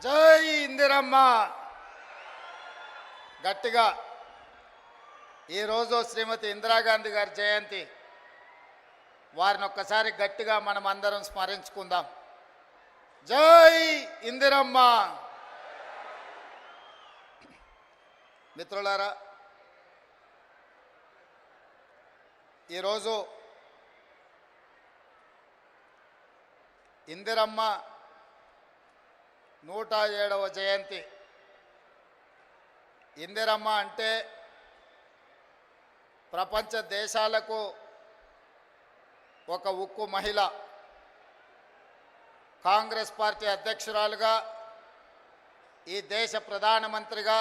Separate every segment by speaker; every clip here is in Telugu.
Speaker 1: జై ఇందిరమ్మ. గట్టిగా ఈరోజు శ్రీమతి ఇందిరాగాంధీ గారి జయంతి. వారిని ఒక్కసారి గట్టిగా మనం అందరం స్మరించుకుందాం. జై ఇందిరమ్మ. మిత్రులారా, ఈరోజు ఇందిరమ్మ 107వ జయంతి. ఇందిరమ్మ అంటే ప్రపంచ దేశాలకు ఒక ఉక్కు మహిళ. కాంగ్రెస్ పార్టీ అధ్యక్షురాలుగా, ఈ దేశ ప్రధానమంత్రిగా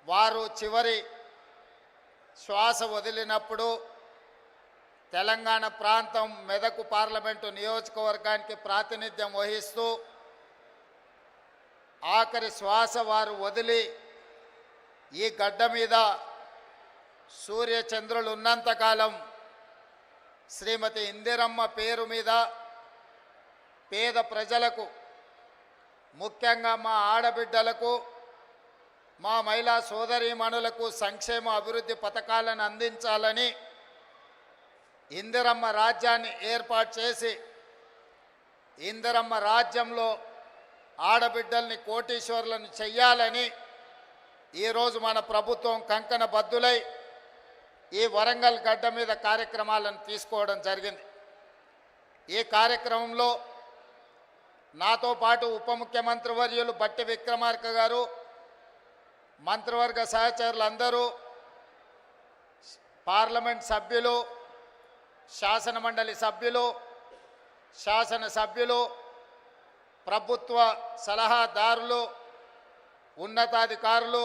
Speaker 1: వారు చివరి శ్వాస వదిలినప్పుడు తెలంగాణ ప్రాంతం మెదక్ పార్లమెంటు నియోజకవర్గానికి ప్రాతినిధ్యం వహిస్తూ ఆఖరి శ్వాస వారు వదిలి ఈ గడ్డ మీద సూర్యచంద్రులు ఉన్నంతకాలం శ్రీమతి ఇందిరమ్మ పేరు మీద పేద ప్రజలకు, ముఖ్యంగా మా ఆడబిడ్డలకు, మా మహిళా సోదరీమణులకు సంక్షేమ అభివృద్ధి పథకాలను అందించాలని ఇందిరమ్మ రాజ్యాన్ని ఏర్పాటు చేసి ఇందిరమ్మ రాజ్యంలో ఆడబిడ్డల్ని కోటీశ్వరులను చెయ్యాలని ఈరోజు మన ప్రభుత్వం కంకణ బద్దులై ఈ వరంగల్ గడ్డ మీద కార్యక్రమాలను తీసుకోవడం జరిగింది. ఈ కార్యక్రమంలో నాతో పాటు ఉప ముఖ్యమంత్రి వర్యులు బట్టి విక్రమార్క గారు, మంత్రివర్గ సహచరులందరూ, పార్లమెంట్ సభ్యులు, శాసనమండలి సభ్యులు, శాసనసభ్యులు, ప్రభుత్వ సలహాదారులు, ఉన్నతాధికారులు,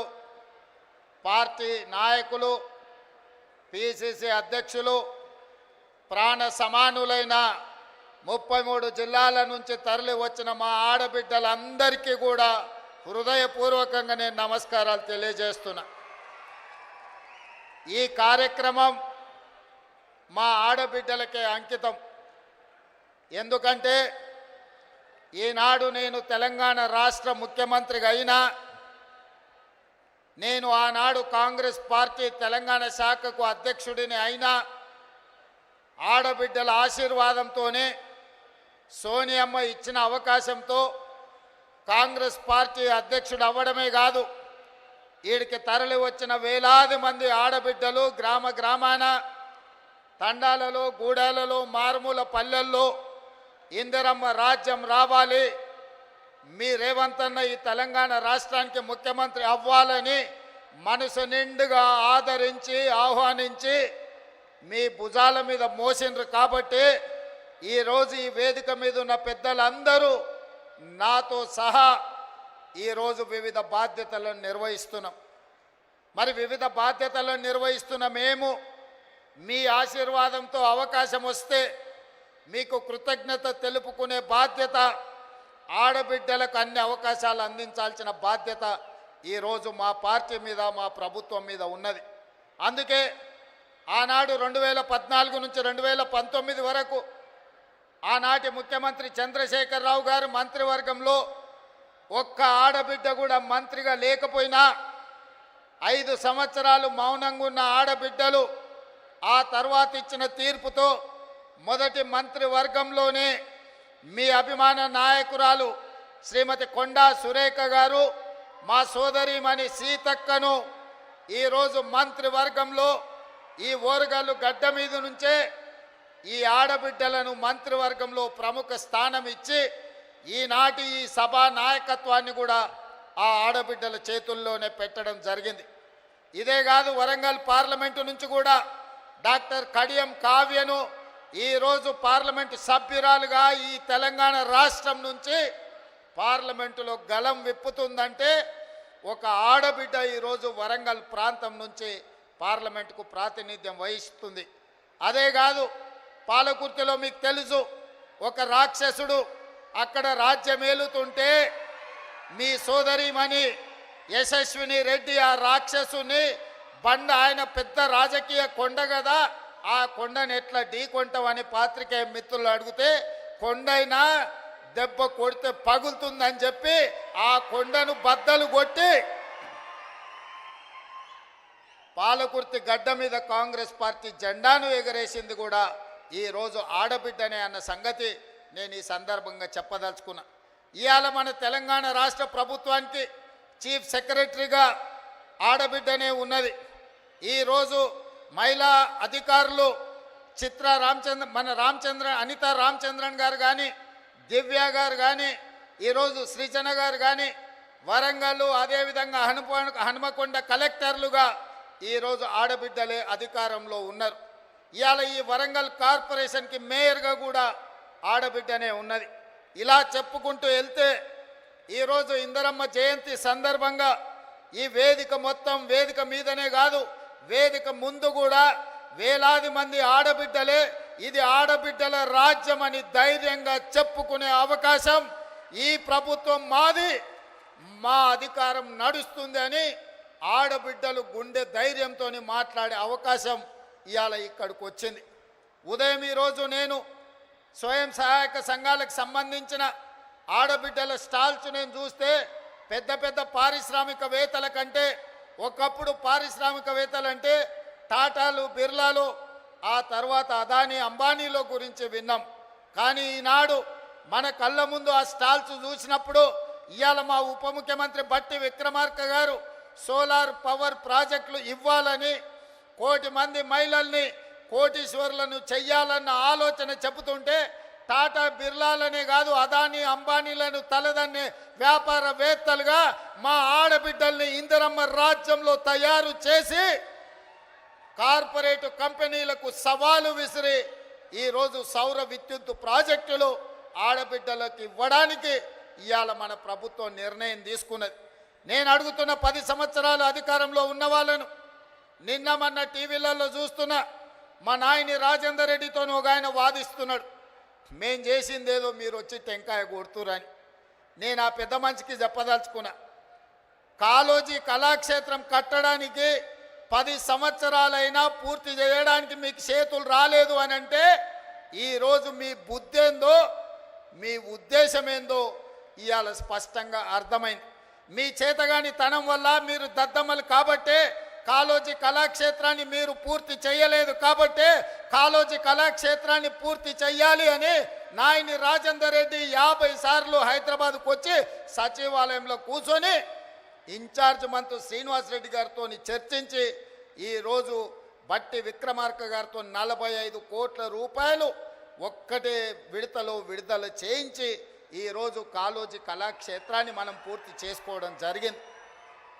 Speaker 1: పార్టీ నాయకులు, పిసిసి అధ్యక్షులు, ప్రాణ సమానులైన 33 జిల్లాల నుంచి తరలి వచ్చిన మా ఆడబిడ్డలందరికీ కూడా హృదయపూర్వకంగా నేను నమస్కారాలు తెలియజేస్తున్నా. ఈ కార్యక్రమం మా ఆడబిడ్డలకే అంకితం. ఎందుకంటే ఈనాడు నేను తెలంగాణ రాష్ట్ర ముఖ్యమంత్రిగా అయినా, నేను ఆనాడు కాంగ్రెస్ పార్టీ తెలంగాణ శాఖకు అధ్యక్షుడిని అయినా ఆడబిడ్డల ఆశీర్వాదంతోనే, సోనియమ్మ ఇచ్చిన అవకాశంతో కాంగ్రెస్ పార్టీ అధ్యక్షుడు అవ్వడమే కాదు, వీడికి తరలి వచ్చిన వేలాది మంది ఆడబిడ్డలు గ్రామ గ్రామాన, తండాలలో, గూడాలలో, మారుమూల పల్లెల్లో ఇందిరమ్మ రాజ్యం రావాలి, మీ రేవంత్ అన్న ఈ తెలంగాణ రాష్ట్రానికి ముఖ్యమంత్రి అవ్వాలని మనసు నిండుగా ఆదరించి ఆహ్వానించి మీ భుజాల మీద మోసిండ్రు. కాబట్టి ఈరోజు ఈ వేదిక మీద ఉన్న పెద్దలందరూ నాతో సహా ఈరోజు వివిధ బాధ్యతలను నిర్వహిస్తున్నాం. మరి వివిధ బాధ్యతలను నిర్వహిస్తున్న మేము మీ ఆశీర్వాదంతో అవకాశం వస్తే మీకు కృతజ్ఞత తెలుపుకునే బాధ్యత, ఆడబిడ్డలకు అన్ని అవకాశాలు అందించాల్సిన బాధ్యత ఈరోజు మా పార్టీ మీద, మా ప్రభుత్వం మీద ఉన్నది. అందుకే ఆనాడు 2014 నుంచి 2019 వరకు ఆనాటి ముఖ్యమంత్రి చంద్రశేఖరరావు గారు మంత్రివర్గంలో ఒక్క ఆడబిడ్డ కూడా మంత్రిగా లేకపోయినా 5 సంవత్సరాలు మౌనంగా ఉన్న ఆడబిడ్డలు ఆ తర్వాత ఇచ్చిన తీర్పుతో మొదటి మంత్రివర్గంలోనే మీ అభిమాన నాయకురాలు శ్రీమతి కొండా సురేఖ గారు, మా సోదరీమణి సీతక్కను ఈరోజు మంత్రివర్గంలో ఈ ఓరుగల్లు గడ్డ మీద నుంచే ఈ ఆడబిడ్డలను మంత్రివర్గంలో ప్రముఖ స్థానం ఇచ్చి ఈనాటి ఈ సభా నాయకత్వాన్ని కూడా ఆ ఆడబిడ్డల చేతుల్లోనే పెట్టడం జరిగింది. ఇదే కాదు, వరంగల్ పార్లమెంటు నుంచి కూడా డాక్టర్ కడియం కావ్యను ఈరోజు పార్లమెంటు సభ్యురాలుగా ఈ తెలంగాణ రాష్ట్రం నుంచి పార్లమెంటులో గలం విప్పుతుందంటే ఒక ఆడబిడ్డ ఈరోజు వరంగల్ ప్రాంతం నుంచి పార్లమెంటుకు ప్రాతినిధ్యం వహిస్తుంది. అదే కాదు, పాలకుర్తిలో మీకు తెలుసు, ఒక రాక్షసుడు అక్కడ రాజ్యమేలుతుంటే మీ సోదరీమణి యశస్విని రెడ్డి ఆ రాక్షసుని బండ, ఆయన పెద్ద రాజకీయ కొండ కదా, ఆ కొండను ఎట్లా ఢీ కొంటామని పాత్రికేయ మిత్రులు అడిగితే కొండైనా దెబ్బ కొడితే పగులుతుందని చెప్పి ఆ కొండను బద్దలు కొట్టి పాలకుర్తి గడ్డ మీద కాంగ్రెస్ పార్టీ జెండాను ఎగరేసింది కూడా ఈరోజు ఆడబిడ్డనే అన్న సంగతి నేను ఈ సందర్భంగా చెప్పదలుచుకున్నా. ఇవాళ మన తెలంగాణ రాష్ట్ర ప్రభుత్వానికి చీఫ్ సెక్రటరీగా ఆడబిడ్డనే ఉన్నది. ఈరోజు మహిళా అధికారులు అనితా రామచంద్రన్ గారు కానీ, దివ్య గారు కానీ, ఈరోజు శ్రీజన గారు కానీ, వరంగల్ అదేవిధంగా హనుమకొండ కలెక్టర్లుగా ఈరోజు ఆడబిడ్డలే అధికారంలో ఉన్నారు. ఇవాళ ఈ వరంగల్ కార్పొరేషన్కి మేయర్గా కూడా ఆడబిడ్డనే ఉన్నది. ఇలా చెప్పుకుంటూ వెళ్తే ఈరోజు ఇందిరమ్మ జయంతి సందర్భంగా ఈ వేదిక మొత్తం వేదిక మీదనే కాదు, వేదిక ముందు కూడా వేలాది మంది ఆడబిడ్డలే ఇది ఆడబిడ్డల రాజ్యం అని ధైర్యంగా చెప్పుకునే అవకాశం ఈ ప్రభుత్వం మాది, మా అధికారం నడుస్తుంది అని ఆడబిడ్డలు గుండె ధైర్యంతో మాట్లాడే అవకాశం ఇవాళ ఇక్కడికి వచ్చింది. ఉదయం ఈరోజు నేను స్వయం సహాయక సంఘాలకు సంబంధించిన ఆడబిడ్డల స్టాల్స్ నేను చూస్తే పెద్ద పెద్ద పారిశ్రామికవేత్తల కంటే, ఒకప్పుడు పారిశ్రామికవేత్తలంటే టాటాలు, బిర్లాలు, ఆ తర్వాత అదానీ, అంబానీలో గురించి విన్నాం. కానీ ఈనాడు మన కళ్ళ ముందు ఆ స్టాల్స్ చూసినప్పుడు ఇవాళ మా ఉప ముఖ్యమంత్రి బట్టి విక్రమార్క గారు సోలార్ పవర్ ప్రాజెక్టులు ఇవ్వాలని, 1 కోటి మంది మహిళల్ని కోటీశ్వరులను చెయ్యాలన్న ఆలోచన చెబుతుంటే టాటా, బిర్లాలనే కాదు అదానీ, అంబానీలను తలదన్నే వ్యాపారవేత్తలుగా మా ఆడబిడ్డల్ని ఇందిరమ్మ రాజ్యంలో తయారు చేసి కార్పొరేట్ కంపెనీలకు సవాలు విసిరి ఈరోజు సౌర విద్యుత్ ప్రాజెక్టులు ఆడబిడ్డలకు ఇవ్వడానికి ఇవాళ మన ప్రభుత్వం నిర్ణయం తీసుకున్నది. నేను అడుగుతున్న 10 సంవత్సరాలు అధికారంలో ఉన్న వాళ్ళను, నిన్న మొన్న టీవీలలో చూస్తున్నా మా నాయని రాజేందర్ రెడ్డితో ఒక ఆయన వాదిస్తున్నాడు, మేం చేసిందేదో మీరు వచ్చి టెంకాయ కొడుతురని. నేను ఆ పెద్ద మనిషికి చెప్పదలుచుకున్నా, కాళోజీ కళాక్షేత్రం కట్టడానికి 10 సంవత్సరాలైనా పూర్తి చేయడానికి మీకు చేతులు రాలేదు అని అంటే ఈరోజు మీ బుద్ధి ఏందో, మీ ఉద్దేశం ఏందో ఇవాళ స్పష్టంగా అర్థమైంది. మీ చేతగాని తనం వల్ల మీరు దద్దమ్మలు కాబట్టే కాళోజీ కళాక్షేత్రాన్ని మీరు పూర్తి చేయలేదు కాబట్టే కాళోజీ కళాక్షేత్రాన్ని పూర్తి చెయ్యాలి అని నాయని రాజేందర్ రెడ్డి 50 సార్లు హైదరాబాద్కు వచ్చి సచివాలయంలో కూర్చొని ఇన్ఛార్జ్ మంత్రి శ్రీనివాస్ రెడ్డి గారితో చర్చించి ఈరోజు బట్టి విక్రమార్క గారితో 45 కోట్ల రూపాయలు ఒక్కటే విడతలో విడుదల చేయించి ఈరోజు కాళోజీ కళాక్షేత్రాన్ని మనం పూర్తి చేసుకోవడం జరిగింది.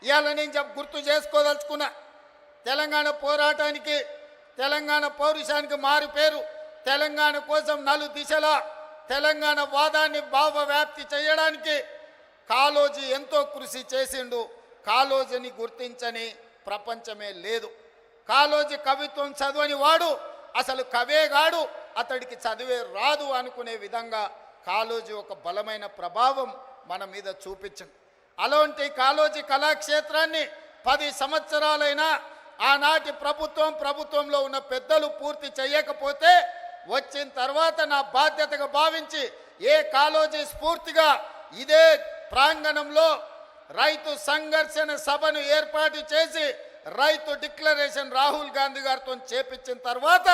Speaker 1: ఇవాళ నేను గుర్తు చేసుకోదలుచుకున్నా, తెలంగాణ పోరాటానికి, తెలంగాణ పౌరుషానికి మారు పేరు, తెలంగాణ కోసం 4 దిశలా తెలంగాణ వాదాన్ని భావవ్యాప్తి చేయడానికి కాళోజీ ఎంతో కృషి చేసిండు. కాళోజీని గుర్తించని ప్రపంచమే లేదు. కాళోజీ కవిత్వం చదవని వాడు అసలు కవేగాడు, అతడికి చదివే రాదు అనుకునే విధంగా కాళోజీ ఒక బలమైన ప్రభావం మన మీద చూపించింది. అలాంటి కాళోజీ కళాక్షేత్రాన్ని 10 సంవత్సరాలైనా ఆనాటి ప్రభుత్వంలో ఉన్న పెద్దలు పూర్తి చేయకపోతే వచ్చిన తర్వాత నా బాధ్యతగా భావించి ఏ కాళోజీ స్ఫూర్తిగా ఇదే ప్రాంగణంలో రైతు సంఘర్షణ సభను ఏర్పాటు చేసి రైతు డిక్లరేషన్ రాహుల్ గాంధీ గారితో చేపించిన తర్వాత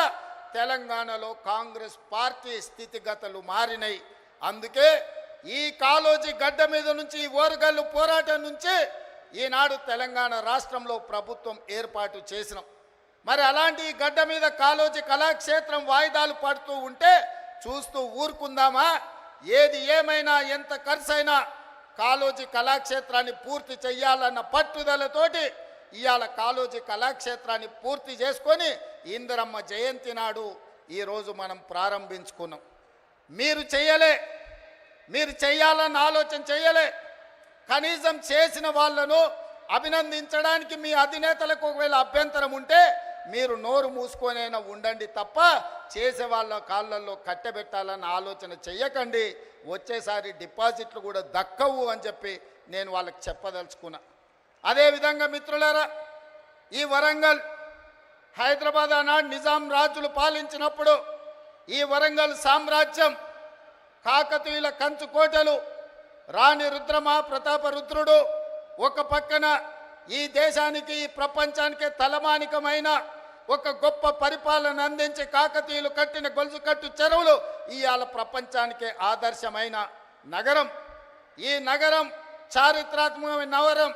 Speaker 1: తెలంగాణలో కాంగ్రెస్ పార్టీ స్థితిగతులు మారినాయి. అందుకే ఈ కాళోజీ గడ్డ మీద నుంచి, ఈ ఓరుగల్లు పోరాటం నుంచి ఈనాడు తెలంగాణ రాష్ట్రంలో ప్రభుత్వం ఏర్పాటు చేసినాం. మరి అలాంటి ఈ గడ్డ మీద కాళోజీ కళాక్షేత్రం వాయిదాలు పడుతూ ఉంటే చూస్తూ ఊరుకుందామా? ఏది ఏమైనా ఎంత ఖర్చైనా కాళోజీ కళాక్షేత్రాన్ని పూర్తి చెయ్యాలన్న పట్టుదలతోటి ఇవాళ కాళోజీ కళాక్షేత్రాన్ని పూర్తి చేసుకొని ఇందిరమ్మ జయంతి నాడు ఈరోజు మనం ప్రారంభించుకున్నాం. మీరు చెయ్యాలన్న ఆలోచన చేయలే. కనీసం చేసిన వాళ్ళను అభినందించడానికి మీ అధినేతలకు ఒకవేళ అభ్యంతరం ఉంటే మీరు నోరు మూసుకొనైనా ఉండండి తప్ప చేసే వాళ్ళ కాళ్ళల్లో కట్టెబెట్టాలన్న ఆలోచన చెయ్యకండి. వచ్చేసారి డిపాజిట్లు కూడా దక్కవు అని చెప్పి నేను వాళ్ళకి చెప్పదలుచుకున్నా. అదేవిధంగా మిత్రులారా, ఈ వరంగల్ హైదరాబాద్ ఆనాడు నిజాం రాజులు పాలించినప్పుడు ఈ వరంగల్ సామ్రాజ్యం కాకతీయుల కంచు కోటలు, రాణి రుద్రమ, ప్రతాప రుద్రుడు ఒక పక్కన, ఈ దేశానికి ఈ ప్రపంచానికే తలమానికమైన ఒక గొప్ప పరిపాలన అందించి కాకతీయులు కట్టిన గొలుసు కట్టు చెరువులు ఇవాళ ప్రపంచానికే ఆదర్శమైన నగరం. ఈ నగరం చారిత్రాత్మకమైన నగరం.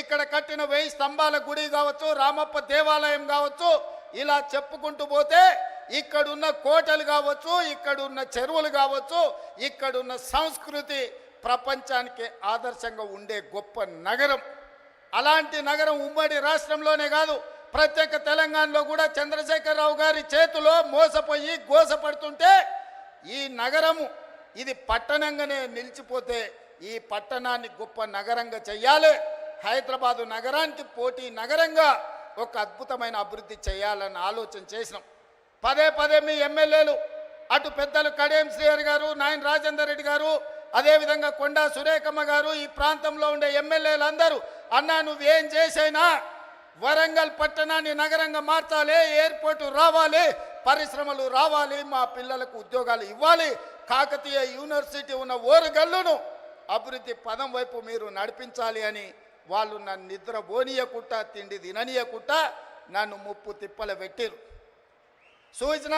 Speaker 1: ఇక్కడ కట్టిన 1000 స్తంభాల గుడి కావచ్చు, రామప్ప దేవాలయం కావచ్చు, ఇలా చెప్పుకుంటూ పోతే ఇక్కడున్న కోటలు కావచ్చు, ఇక్కడున్న చెరువులు కావచ్చు, ఇక్కడున్న సంస్కృతి ప్రపంచానికి ఆదర్శంగా ఉండే గొప్ప నగరం. అలాంటి నగరం ఉమ్మడి రాష్ట్రంలోనే కాదు, ప్రత్యేక తెలంగాణలో కూడా చంద్రశేఖరరావు గారి చేతిలో మోసపోయి గోసపడుతుంటే ఈ నగరము ఇది పట్టణంగానే నిలిచిపోతే ఈ పట్టణాన్ని గొప్ప నగరంగా చెయ్యాలి. హైదరాబాదు నగరానికి పోటీ నగరంగా ఒక అద్భుతమైన అభివృద్ధి చేయాలని ఆలోచన చేసినాం. పదే పదే మీ ఎమ్మెల్యేలు అటు పెద్దలు కడియం శ్రీహరి గారు, నాయన రాజేందర్ రెడ్డి గారు, అదేవిధంగా కొండా సురేఖమ్మ గారు, ఈ ప్రాంతంలో ఉండే ఎమ్మెల్యేలందరూ అన్నా నువ్వేం చేసైనా వరంగల్ పట్టణాన్ని నగరంగా మార్చాలి, ఎయిర్పోర్టు రావాలి, పరిశ్రమలు రావాలి, మా పిల్లలకు ఉద్యోగాలు ఇవ్వాలి, కాకతీయ యూనివర్సిటీ ఉన్న ఓరుగల్లును అభివృద్ధి పదం వైపు మీరు నడిపించాలి అని వాళ్ళు నన్ను నిద్ర పోనీయకుండా, తిండి తిననీయకుండా నన్ను ముప్పు తిప్పలు పెట్టిరు. సూచన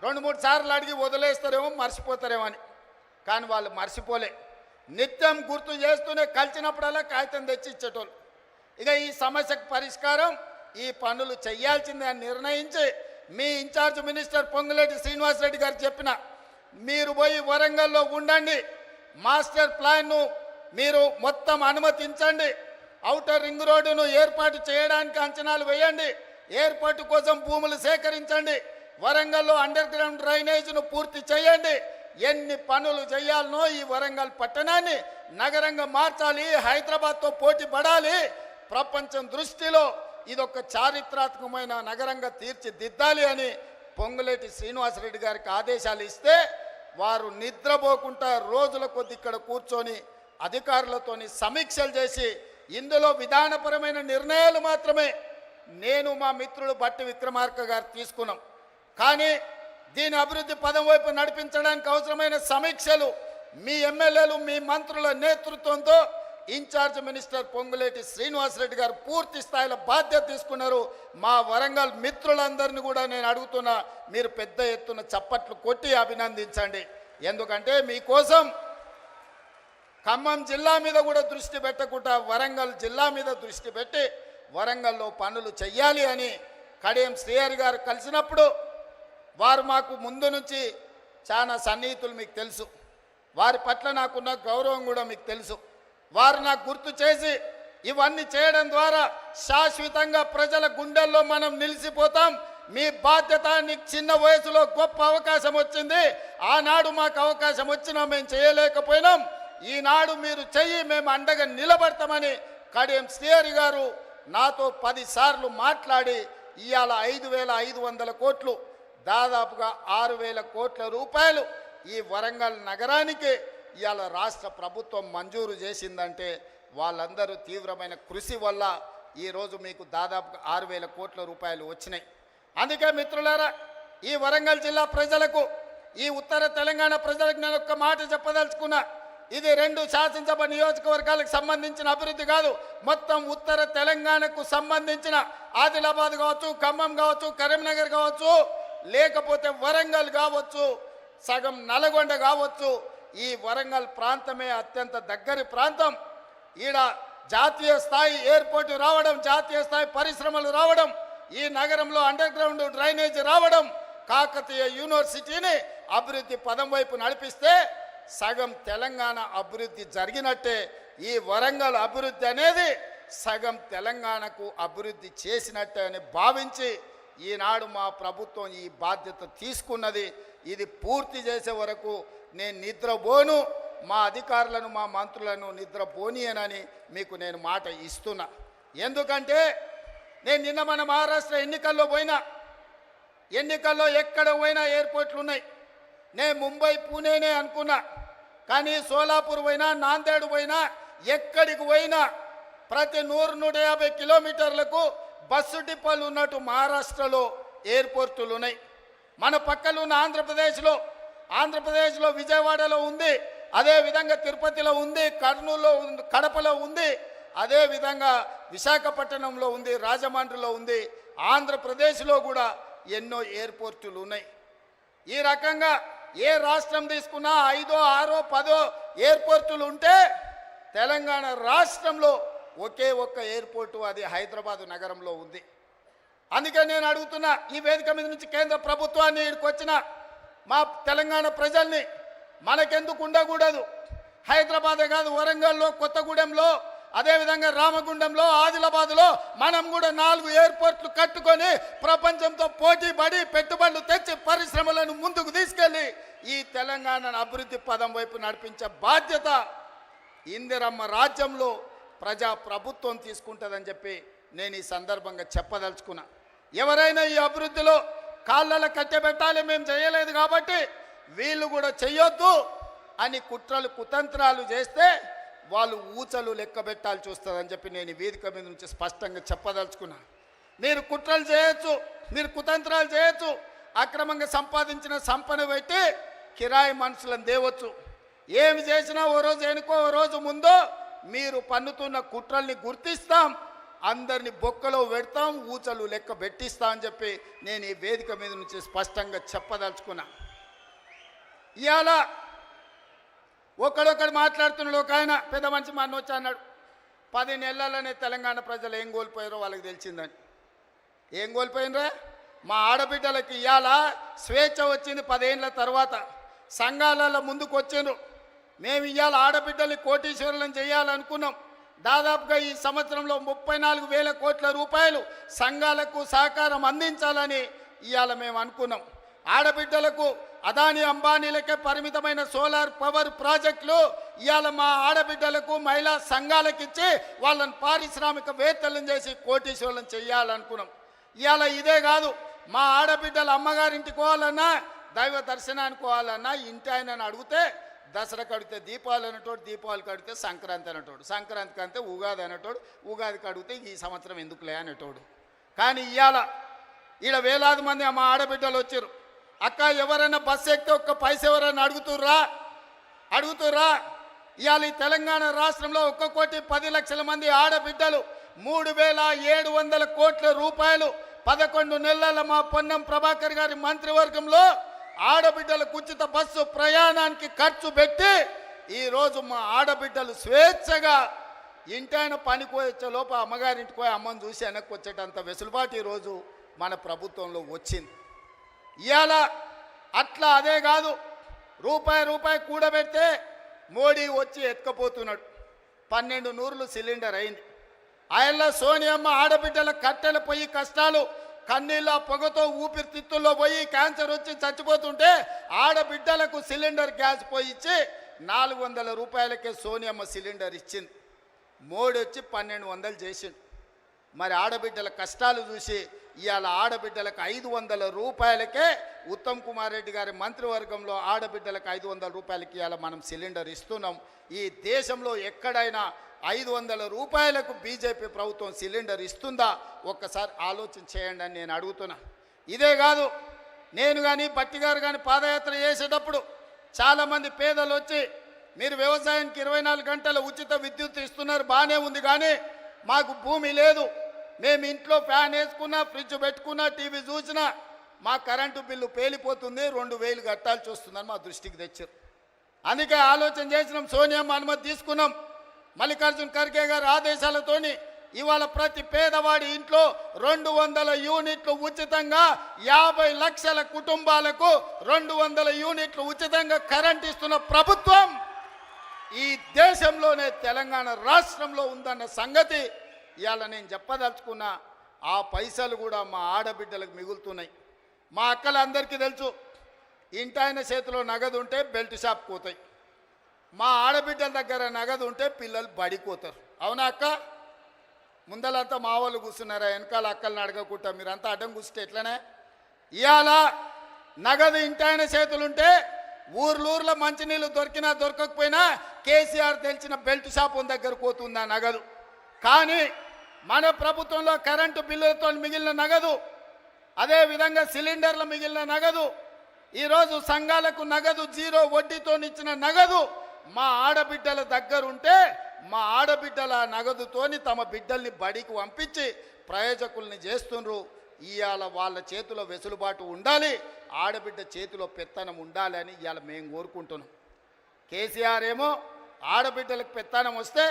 Speaker 1: 2-3 సార్లు అడిగి వదిలేస్తారేమో, మర్చిపోతారేమో అని. కానీ వాళ్ళు మర్చిపోలే. నిత్యం గుర్తు చేస్తూనే కలిసినప్పుడల్లా కాగితం తెచ్చి ఇచ్చేటోళ్ళు. ఇక ఈ సమస్యకు పరిష్కారం ఈ పనులు చేయాల్సిందే అని నిర్ణయించి మీ ఇన్ఛార్జ్ మినిస్టర్ పొంగులేటి శ్రీనివాసరెడ్డి గారు చెప్పిన, మీరు పోయి వరంగల్లో ఉండండి, మాస్టర్ ప్లాన్ను మీరు మొత్తం అనుమతించండి, ఔటర్ రింగ్ రోడ్డును ఏర్పాటు చేయడానికి అంచనాలు వేయండి, ఏర్పాటు కోసం భూములు సేకరించండి, వరంగల్లో అండర్ గ్రౌండ్ డ్రైనేజ్ను పూర్తి చేయండి, ఎన్ని పనులు చేయాలనో ఈ వరంగల్ పట్టణాన్ని నగరంగా మార్చాలి, హైదరాబాద్తో పోటీ పడాలి, ప్రపంచం దృష్టిలో ఇదొక చారిత్రాత్మకమైన నగరంగా తీర్చిదిద్దాలి అని పొంగులేటి శ్రీనివాసరెడ్డి గారికి ఆదేశాలు ఇస్తే వారు నిద్రపోకుండా రోజుల కొద్ది ఇక్కడ కూర్చొని అధికారులతోని సమీక్షలు చేసి ఇందులో విధానపరమైన నిర్ణయాలు మాత్రమే నేను మా మిత్రుడు బట్టి విక్రమార్క గారు తీసుకున్నాం. కానీ దీని అభివృద్ధి పదం వైపు నడిపించడానికి అవసరమైన సమీక్షలు మీ ఎమ్మెల్యేలు, మీ మంత్రుల నేతృత్వంతో ఇన్ఛార్జ్ మినిస్టర్ పొంగులేటి శ్రీనివాసరెడ్డి గారు పూర్తి స్థాయిలో బాధ్యత తీసుకున్నారు. మా వరంగల్ మిత్రులందరినీ కూడా నేను అడుగుతున్నా, మీరు పెద్ద ఎత్తున చప్పట్లు కొట్టి అభినందించండి. ఎందుకంటే మీకోసం ఖమ్మం జిల్లా మీద కూడా దృష్టి పెట్టకుండా వరంగల్ జిల్లా మీద దృష్టి పెట్టి వరంగల్లో పనులు చెయ్యాలి అని కడియం శ్రీహరి గారు కలిసినప్పుడు వారు మాకు ముందు నుంచి చాలా సన్నిహితులు, మీకు తెలుసు. వారి పట్ల నాకున్న గౌరవం కూడా మీకు తెలుసు. వారు నాకు గుర్తు చేసి ఇవన్నీ చేయడం ద్వారా శాశ్వతంగా ప్రజల గుండెల్లో మనం నిలిచిపోతాం. మీ బాధ్యత, నీకు చిన్న వయసులో గొప్ప అవకాశం వచ్చింది, ఆనాడు మాకు అవకాశం వచ్చినా మేము చేయలేకపోయినాం, ఈనాడు మీరు చెయ్యి, మేము అండగా నిలబడతామని కడియం శ్రీహరి గారు నాతో 10 సార్లు మాట్లాడి ఇవాళ 5,500 కోట్లు, దాదాపుగా 6,000 కోట్ల రూపాయలు ఈ వరంగల్ నగరానికి ఇవాళ రాష్ట్ర ప్రభుత్వం మంజూరు చేసిందంటే వాళ్ళందరూ తీవ్రమైన కృషి వల్ల ఈరోజు మీకు దాదాపుగా 6,000 కోట్ల రూపాయలు వచ్చినాయి. అందుకే మిత్రులారా, ఈ వరంగల్ జిల్లా ప్రజలకు, ఈ ఉత్తర తెలంగాణ ప్రజలకు నేను ఒక్క మాట చెప్పదలుచుకున్నా. ఇది 2 శాసనసభ నియోజకవర్గాలకు సంబంధించిన అభివృద్ధి కాదు, మొత్తం ఉత్తర తెలంగాణకు సంబంధించిన ఆదిలాబాద్ కావచ్చు, ఖమ్మం కావచ్చు, కరీంనగర్ కావచ్చు, లేకపోతే వరంగల్ కావచ్చు, సగం నల్గొండ కావచ్చు. ఈ వరంగల్ ప్రాంతమే అత్యంత దగ్గరి ప్రాంతం. ఈడ జాతీయ స్థాయి ఎయిర్పోర్టు రావడం, జాతీయ స్థాయి పరిశ్రమలు రావడం, ఈ నగరంలో అండర్ గ్రౌండ్ డ్రైనేజ్ రావడం, కాకతీయ యూనివర్సిటీని అభివృద్ధి పదం వైపు నడిపిస్తే సగం తెలంగాణ అభివృద్ధి జరిగినట్టే. ఈ వరంగల్ అభివృద్ధి అనేది సగం తెలంగాణకు అభివృద్ధి చేసినట్టే అని భావించి ఈనాడు మా ప్రభుత్వం ఈ బాధ్యత తీసుకున్నది. ఇది పూర్తి చేసే వరకు నేను నిద్రపోను, మా అధికారులను, మా మంత్రులను నిద్రపోనియనని మీకు నేను మాట ఇస్తున్నా. ఎందుకంటే నేను నిన్న మన మహారాష్ట్ర ఎన్నికల్లో పోయినా, ఎన్నికల్లో ఎక్కడ పోయినా ఎయిర్పోర్ట్లు ఉన్నాయి. నేను ముంబై, పూణేనే అనుకున్నా, కానీ సోలాపూర్ పోయినా, నాందేడ్ పోయినా, ఎక్కడికి పోయినా ప్రతి 100-150 కిలోమీటర్లకు బస్సు డిపోలు ఉన్నట్టు మహారాష్ట్రలో ఎయిర్పోర్టులు ఉన్నాయి. మన పక్కన ఉన్న ఆంధ్రప్రదేశ్లో ఆంధ్రప్రదేశ్లో విజయవాడలో ఉంది, అదే విధంగా తిరుపతిలో ఉంది, కర్నూలులో ఉంది, కడపలో ఉంది, అదే విధంగా విశాఖపట్నంలో ఉంది, రాజమండ్రిలో ఉంది, ఆంధ్రప్రదేశ్లో కూడా ఎన్నో ఎయిర్పోర్టులు ఉన్నాయి. ఈ రకంగా ఏ రాష్ట్రం తీసుకున్నా 5, 6, 10 ఎయిర్పోర్టులు ఉంటే తెలంగాణ రాష్ట్రంలో ఒకే ఒక్క ఎయిర్పోర్టు, అది హైదరాబాదు నగరంలో ఉంది. అందుకే నేను అడుగుతున్నా ఈ వేదిక మీద నుంచి కేంద్ర ప్రభుత్వాన్ని, ఇక్కడికి వచ్చిన మా తెలంగాణ ప్రజల్ని, మనకెందుకు ఉండకూడదు? హైదరాబాదే కాదు, వరంగల్లో, కొత్తగూడెంలో, అదేవిధంగా రామగుండంలో, ఆదిలాబాద్లో మనం కూడా 4 ఎయిర్పోర్ట్లు కట్టుకొని ప్రపంచంతో పోటీ పడి పెట్టుబడులు తెచ్చి పరిశ్రమలను ముందుకు తీసుకెళ్లి ఈ తెలంగాణను అభివృద్ధి పదం వైపు నడిపించే బాధ్యత ఇందిరమ్మ రాజ్యంలో ప్రజా ప్రభుత్వం తీసుకుంటుందని చెప్పి నేను ఈ సందర్భంగా చెప్పదలుచుకున్నా. ఎవరైనా ఈ అభివృద్ధిలో కాళ్ళలో కట్టెబెట్టాలి, మేము చేయలేదు కాబట్టి వీళ్ళు కూడా చెయ్యొద్దు అని కుట్రలు కుతంత్రాలు చేస్తే వాళ్ళు ఊచలు లెక్క పెట్టాల్సి వస్తుందని చెప్పి నేను ఈ వేదిక మీద నుంచి స్పష్టంగా చెప్పదలుచుకున్నా. మీరు కుట్రలు చేయొచ్చు, మీరు కుతంత్రాలు చేయొచ్చు, అక్రమంగా సంపాదించిన సంపద పెట్టి కిరాయి మనుషులను తేవచ్చు. ఏమి చేసినా ఓ రోజు వెనుకో ఓ రోజు ముందో మీరు పన్నుతున్న కుట్రల్ని గుర్తిస్తాం, అందరిని బొక్కలో పెడతాం, ఊచలు లెక్క పెట్టిస్తా అని చెప్పి నేను ఈ వేదిక మీద నుంచి స్పష్టంగా చెప్పదలుచుకున్నా. ఇవాళ ఒకడొకడు మాట్లాడుతున్నాడు. ఒక ఆయన పెద్ద మనిషి మా వచ్చి అన్నాడు, 10 నెలలనే తెలంగాణ ప్రజలు ఏం కోల్పోయారో వాళ్ళకి తెలిసిందని. ఏం కోల్పోయినరా? మా ఆడబిడ్డలకి ఇవాళ స్వేచ్ఛ వచ్చింది 10 ఏళ్ళ తర్వాత. సంఘాలలో ముందుకు వచ్చిండ్రు. మేము ఇవాళ ఆడబిడ్డల్ని కోటీశ్వరులను చేయాలనుకున్నాం. దాదాపుగా ఈ సంవత్సరంలో 34,000 కోట్ల రూపాయలు సంఘాలకు సహకారం అందించాలని ఇవాళ మేము అనుకున్నాం. ఆడబిడ్డలకు అదాని అంబానీలకే పరిమితమైన సోలార్ పవర్ ప్రాజెక్టులు ఇవాళ మా ఆడబిడ్డలకు మహిళా సంఘాలకు ఇచ్చి వాళ్ళని పారిశ్రామికవేత్తలను చేసి కోటీశ్వరులను చేయాలనుకున్నాం. ఇవాళ ఇదే కాదు, మా ఆడబిడ్డలు అమ్మగారింటికి పోవాలన్నా, దైవ దర్శనానికి పోవాలన్నా ఇంటి ఆయనని అడిగితే దసరాకి అడిగితే దీపావళి అనేటోడు, దీపావళికి అడిగితే సంక్రాంతి అనేటోడు, సంక్రాంతికి అంటే ఉగాది అనేటోడు, ఉగాదికి అడిగితే ఈ సంవత్సరం ఎందుకులే అనేటోడు. కానీ ఇవాళ ఈడ వేలాది మంది మా ఆడబిడ్డలు వచ్చారు. అక్క ఎవరైనా బస్సు ఎక్కితే ఒక్క పైస ఎవరైనా అడుగుతుర్రా? ఇవాళ ఈ తెలంగాణ రాష్ట్రంలో 1,10,00,000 మంది ఆడబిడ్డలు 3,700 కోట్ల రూపాయలు 11 నెలల మా పొన్నం ప్రభాకర్ గారి మంత్రివర్గంలో ఆడబిడ్డలకు ఉచిత బస్సు ప్రయాణానికి ఖర్చు పెట్టి ఈరోజు మా ఆడబిడ్డలు స్వేచ్ఛగా ఇంటైన పనికి వచ్చే లోప అమ్మగారింటికి పోయి అమ్మని చూసి వెనక్కి వచ్చేటంత వెసులుబాటు ఈరోజు మన ప్రభుత్వంలో వచ్చింది. ఇవాళ అట్లా అదే కాదు, రూపాయి కూడబెడితే మోడీ వచ్చి ఎత్తుకపోతున్నాడు. 12 నూరులు సిలిండర్ అయింది. ఆయనలో సోనియమ్మ ఆడబిడ్డల కట్టెల పొయ్యి కష్టాలు, కన్నీళ్ళ పొగతో ఊపిరితిత్తుల్లో పోయి క్యాన్సర్ వచ్చి చచ్చిపోతుంటే ఆడబిడ్డలకు సిలిండర్ గ్యాస్ పోయి ఇచ్చి 400 రూపాయలకే సోనియమ్మ సిలిండర్ ఇచ్చింది. మోడీ వచ్చి 1200 చేసిండు. మరి ఆడబిడ్డల కష్టాలు చూసి ఇవాళ ఆడబిడ్డలకు 500 రూపాయలకే ఉత్తమ్ కుమార్ రెడ్డి గారి మంత్రివర్గంలో ఆడబిడ్డలకు 500 రూపాయలకి ఇవాళ మనం సిలిండర్ ఇస్తున్నాం. ఈ దేశంలో ఎక్కడైనా 500 రూపాయలకు బీజేపీ ప్రభుత్వం సిలిండర్ ఇస్తుందా? ఒక్కసారి ఆలోచన చేయండి అని నేను అడుగుతున్నా. ఇదే కాదు, నేను కానీ బట్టి గారు కానీ పాదయాత్ర చేసేటప్పుడు చాలామంది పేదలు వచ్చి మీరు వ్యవసాయానికి 24 గంటల ఉచిత విద్యుత్ ఇస్తున్నారు, బాగానే ఉంది, కానీ మాకు భూమి లేదు, మేము ఇంట్లో ఫ్యాన్ వేసుకున్నా, ఫ్రిడ్జ్ పెట్టుకున్నా, టీవీ చూసినా మా కరెంటు బిల్లు పేలిపోతుంది, 2,000 కట్టాల్సి వస్తుందని మా దృష్టికి తెచ్చారు. అందుకే ఆలోచన చేసినాం, సోనియమ్మ అనుమతి తీసుకున్నాం. మల్లికార్జున ఖర్గే గారి ఆదేశాలతోని ఇవాళ ప్రతి పేదవాడి ఇంట్లో 200 యూనిట్లు ఉచితంగా, 50 లక్షల కుటుంబాలకు 200 యూనిట్లు ఉచితంగా కరెంట్ ఇస్తున్న ప్రభుత్వం ఈ దేశంలోనే తెలంగాణ రాష్ట్రంలో ఉందన్న సంగతి ఇవాళ నేను చెప్పదలుచుకున్న. ఆ పైసలు కూడా మా ఆడబిడ్డలకు మిగులుతున్నాయి. మా అక్కలందరికీ తెలుసు, ఇంటాయన చేతిలో నగదు ఉంటే బెల్ట్ షాప్ పోతాయి, మా ఆడబిడ్డల దగ్గర నగదు ఉంటే పిల్లలు బడిపోతారు. అవునా అక్క? ముందలంతా మా వాళ్ళు కూర్చున్నారా, వెనకాల అక్కల్ని అడగకుండా మీరంతా అడ్డం కూర్చుంటే ఎట్లనే? ఇవాళ నగదు ఇంటాయన చేతులుంటే ఊర్లూర్లో మంచినీళ్ళు దొరికినా దొరకకపోయినా కేసీఆర్ తెలిసిన బెల్ట్ షాప్ దగ్గర పోతుంది ఆ నగదు. కానీ మన ప్రభుత్వంలో కరెంటు బిల్లులతో మిగిలిన నగదు, అదేవిధంగా సిలిండర్ల మిగిలిన నగదు, ఈరోజు సంఘాలకు నగదు జీరో వడ్డీతో ఇచ్చిన నగదు మా ఆడబిడ్డల దగ్గరుంటే మా ఆడబిడ్డల నగదుతోని తమ బిడ్డల్ని బడికి పంపించి ప్రయోజకుల్ని చేస్తుండ్రు. ఇవాళ వాళ్ళ చేతిలో వెసులుబాటు ఉండాలి, ఆడబిడ్డ చేతిలో పెత్తనం ఉండాలి అని ఇవాళ మేము కోరుకుంటున్నాం. కేసీఆర్ ఏమో ఆడబిడ్డలకు పెత్తనం వస్తే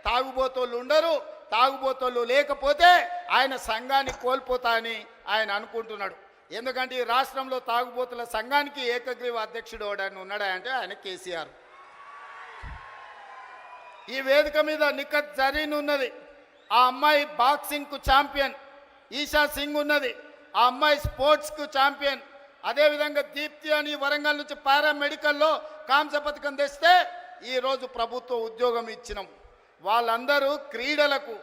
Speaker 1: తాగుబోతోళ్ళు ఉండరు, తాగుబోతోళ్ళు లేకపోతే ఆయన సంఘాన్ని కోల్పోతా అని ఆయన అనుకుంటున్నాడు. ఎందుకంటే ఈ రాష్ట్రంలో తాగుబోతుల సంఘానికి ఏకగ్రీవ అధ్యక్షుడు ఎవడని ఉన్నాడా అంటే ఆయన కేసీఆర్. ఈ వేదిక మీద నిఖత్ జరీన్ ఉన్నది, ఆ అమ్మాయి బాక్సింగ్కు ఛాంపియన్. ఈషా సింగ్ ఉన్నది, ఆ అమ్మాయి స్పోర్ట్స్కు ఛాంపియన్. అదేవిధంగా దీప్తి అని వరంగల్ నుంచి పారామెడికల్లో కాంస్య పథకం తెస్తే ఈరోజు ప్రభుత్వ ఉద్యోగం ఇచ్చినాం. వాళ్ళందరూ క్రీడలకు,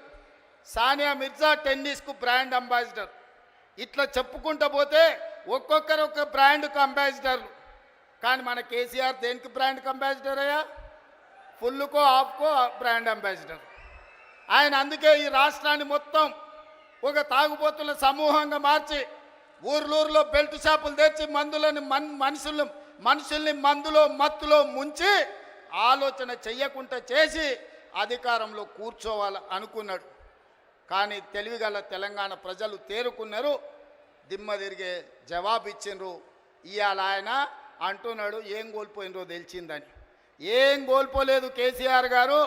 Speaker 1: సానియా మిర్జా టెన్నిస్కు బ్రాండ్ అంబాసిడర్. ఇట్లా చెప్పుకుంటూ పోతే ఒక్కొక్కరు ఒక బ్రాండ్కు అంబాసిడర్లు. కానీ మన కేసీఆర్ దేనికి బ్రాండ్కి అంబాసిడర్ అయ్యా? ఫుల్కో హాఫ్కో బ్రాండ్ అంబాసిడర్ ఆయన. అందుకే ఈ రాష్ట్రాన్ని మొత్తం ఒక తాగుబోతుల సమూహంగా మార్చి ఊర్లూరులో బెల్ట్ షాపులు తెచ్చి మందులని మనుషుల్ని మందులో మత్తులో ముంచి ఆలోచన చెయ్యకుండా చేసి అధికారంలో కూర్చోవాలి అనుకున్నాడు. కానీ తెలివిగల తెలంగాణ ప్రజలు తేరుకున్నారు, దిమ్మ తిరిగే జవాబు ఇచ్చిండ్రు. ఇవాళ ఆయన అంటున్నాడు ఏం కోల్పోయినరో తెలిసిందని. ఏం కోల్పోలేదు కేసీఆర్ గారు,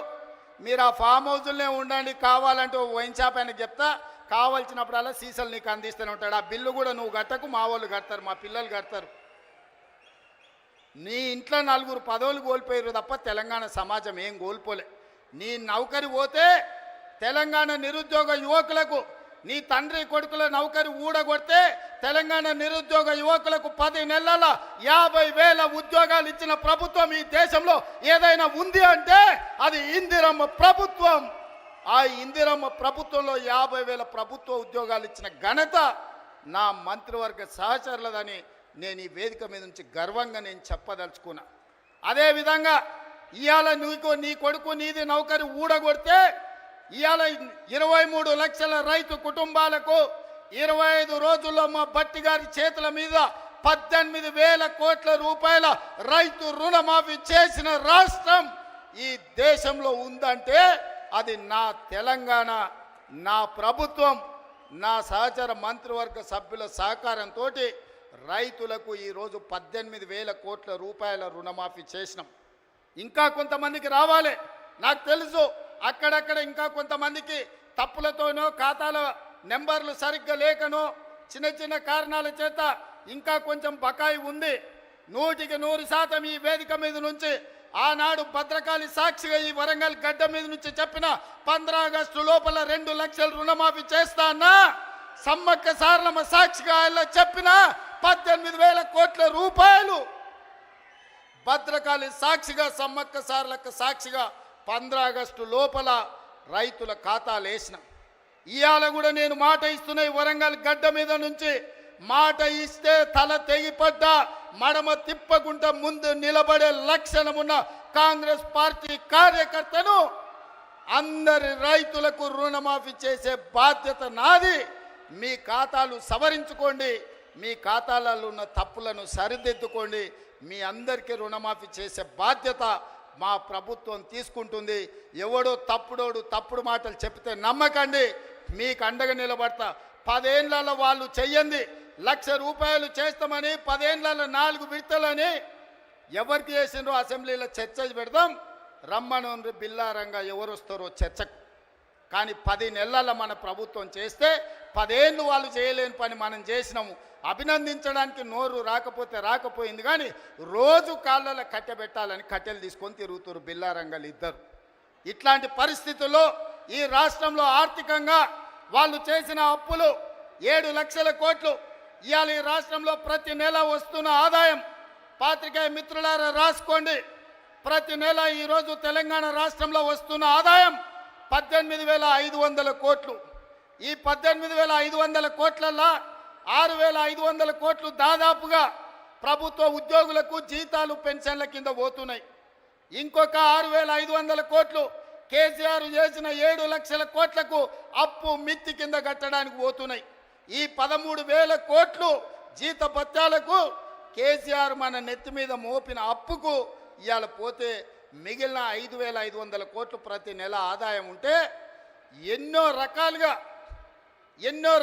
Speaker 1: మీరు ఆ ఫామ్ హౌజుల్నే ఉండండి, కావాలంటే వైన్ షాప్ ఆయనకు చెప్తా, కావాల్సినప్పుడల్లా సీసాలు నీకు అందిస్తూనే ఉంటాడు. ఆ బిల్లు కూడా నువ్వు కట్టకు, మా వాళ్ళు కడతారు, మా పిల్లలు కడతారు. నీ ఇంట్లో నలుగురు పదవులు కోల్పోయారు తప్ప తెలంగాణ సమాజం ఏం కోల్పోలే. నీ నౌకరి పోతే తెలంగాణ నిరుద్యోగ యువకులకు, నీ తండ్రి కొడుకుల నౌకరి ఊడగొడితే తెలంగాణ నిరుద్యోగ యువకులకు 10 నెలల 50,000 ఉద్యోగాలు ఇచ్చిన ప్రభుత్వం ఈ దేశంలో ఏదైనా ఉంది అంటే అది ఇందిరమ్మ ప్రభుత్వం. ఆ ఇందిరమ్మ ప్రభుత్వంలో 50,000 ప్రభుత్వ ఉద్యోగాలు ఇచ్చిన ఘనత నా మంత్రివర్గ సహచరులదని నేను ఈ వేదిక మీద నుంచి గర్వంగా నేను చెప్పదలుచుకున్నా. అదేవిధంగా ఇవాళ నీ కొడుకు నీది నౌకరి ఊడగొడితే ఇవాళ 23 లక్షల రైతు కుటుంబాలకు 25 రోజుల్లో మా భట్టి గారి చేతుల మీద 18,000 కోట్ల రూపాయల రైతు రుణమాఫీ చేసిన రాష్ట్రం ఈ దేశంలో ఉందంటే అది నా తెలంగాణ, నా ప్రభుత్వం, నా సహచర మంత్రివర్గ సభ్యుల సహకారంతో రైతులకు ఈరోజు 18,000 కోట్ల రూపాయల రుణమాఫీ చేసినాం. ఇంకా కొంతమందికి రావాలి, నాకు తెలుసు. అక్కడక్కడ ఇంకా కొంతమందికి తప్పులతోనో ఖాతాల నెంబర్లు సరిగ్గా లేకనో చిన్న చిన్న కారణాల చేత ఇంకా కొంచెం బకాయి ఉంది. 100% ఈ వేదిక మీద నుంచి ఆనాడు భద్రకాళి సాక్షిగా ఈ వరంగల్ గడ్డ మీద నుంచి చెప్పిన 15 ఆగస్టు లోపల 2 లక్షల రుణమాఫీ చేస్తా అన్నా, సమ్మక్క సారలమ్మ సాక్షిగా ఆయన చెప్పిన 18,000 కోట్ల రూపాయలు భద్రకాళి సాక్షిగా, సమ్మక్క సారలక్క సాక్షిగా 15 ఆగస్టు లోపల రైతుల ఖాతాలు వేసిన. ఇవాళ కూడా నేను మాట ఇస్తున్నా, వరంగల్ గడ్డ మీద నుంచి మాట ఇస్తే తల తెగిపడ్డా మడమ తిప్పకుండా ముందు నిలబడే లక్షణమున్న కాంగ్రెస్ పార్టీ కార్యకర్తను అందరి రైతులకు రుణమాఫీ చేసే బాధ్యత నాది. మీ ఖాతాలు సవరించుకోండి, మీ ఖాతాలలో ఉన్న తప్పులను సరిదిద్దుకోండి. మీ అందరికీ రుణమాఫీ చేసే బాధ్యత మా ప్రభుత్వం తీసుకుంటుంది. ఎవడో తప్పుడు మాటలు చెప్తే నమ్మకండి, మీకు అండగా నిలబడతా. 10 ఏళ్లలో వాళ్ళు చెయ్యండి, 1,00,000 రూపాయలు చేస్తామని 10 ఏళ్లలో 4 విడతలని ఎవరికి చేసిండ్రో అసెంబ్లీలో చర్చ పెడదాం. రమ్మను బిల్లారంగా ఎవరు వస్తారో చర్చకు. కానీ 10 నెలల మన ప్రభుత్వం చేస్తే 10 ఏళ్ళు వాళ్ళు చేయలేని పని మనం చేసినాము. అభినందించడానికి నోరు రాకపోయింది, కానీ రోజు కాళ్ళలో కట్టెబెట్టాలని కట్టెలు తీసుకొని తిరుగుతారు బిల్లారంగాలు ఇద్దరు. ఇట్లాంటి పరిస్థితుల్లో ఈ రాష్ట్రంలో ఆర్థికంగా వాళ్ళు చేసిన అప్పులు 7 లక్షల కోట్లు. ఇవాళ ఈ రాష్ట్రంలో ప్రతి నెల వస్తున్న ఆదాయం, పాత్రికేయ మిత్రులారా రాసుకోండి, ప్రతి నెల ఈరోజు తెలంగాణ రాష్ట్రంలో వస్తున్న ఆదాయం 18,500 కోట్లు. ఈ 18,500 కోట్లల్లో 6,500 కోట్లు దాదాపుగా ప్రభుత్వ ఉద్యోగులకు జీతాలు పెన్షన్ల కింద పోతున్నాయి. ఇంకొక 6,500 కోట్లు కేసీఆర్ చేసిన 7 లక్షల కోట్లకు అప్పు మిత్తి కింద కట్టడానికి పోతున్నాయి. ఈ 13,000 కోట్లు జీతభత్యాలకు కేసీఆర్ మన నెత్తి మీద మోపిన అప్పుకు ఇవాళ పోతే మిగిలిన 5,500 కోట్లు ప్రతి నెల ఆదాయం ఉంటే ఎన్నో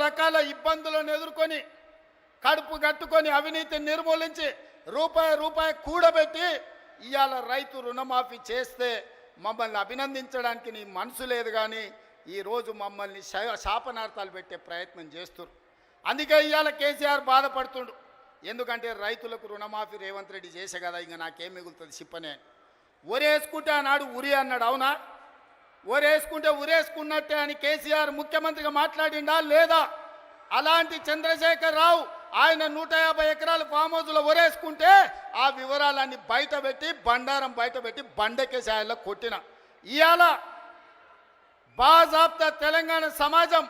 Speaker 1: రకాల ఇబ్బందులను ఎదుర్కొని కడుపు కట్టుకొని అవినీతి నిర్మూలించి రూపాయి కూడబెట్టి ఇవాళ రైతు రుణమాఫీ చేస్తే మమ్మల్ని అభినందించడానికి నీ మనసు లేదు. కానీ ఈరోజు మమ్మల్ని శాపనార్థాలు పెట్టే ప్రయత్నం చేస్తున్నారు. అందుకే ఇవాళ కేసీఆర్ బాధపడుతుండు. ఎందుకంటే రైతులకు రుణమాఫీ రేవంత్ రెడ్డి చేసే కదా, ఇంకా నాకేం మిగులుతుంది చెప్పనే. ఒరేసుకుంటే ఆనాడు ఉరి అన్నాడు, అవునా? ఒరేసుకుంటే ఉరేసుకున్నట్టే అని కేసీఆర్ ముఖ్యమంత్రిగా మాట్లాడిండా లేదా? అలాంటి చంద్రశేఖర్ రావు ఆయన 150 ఎకరాలు ఫామ్ హౌస్లో ఒరేసుకుంటే ఆ వివరాలన్నీ బయటపెట్టి బండారం బయటపెట్టి బండకేసాయల్లో కొట్టిన. ఇవాళ బాజాబ్తా తెలంగాణ సమాజం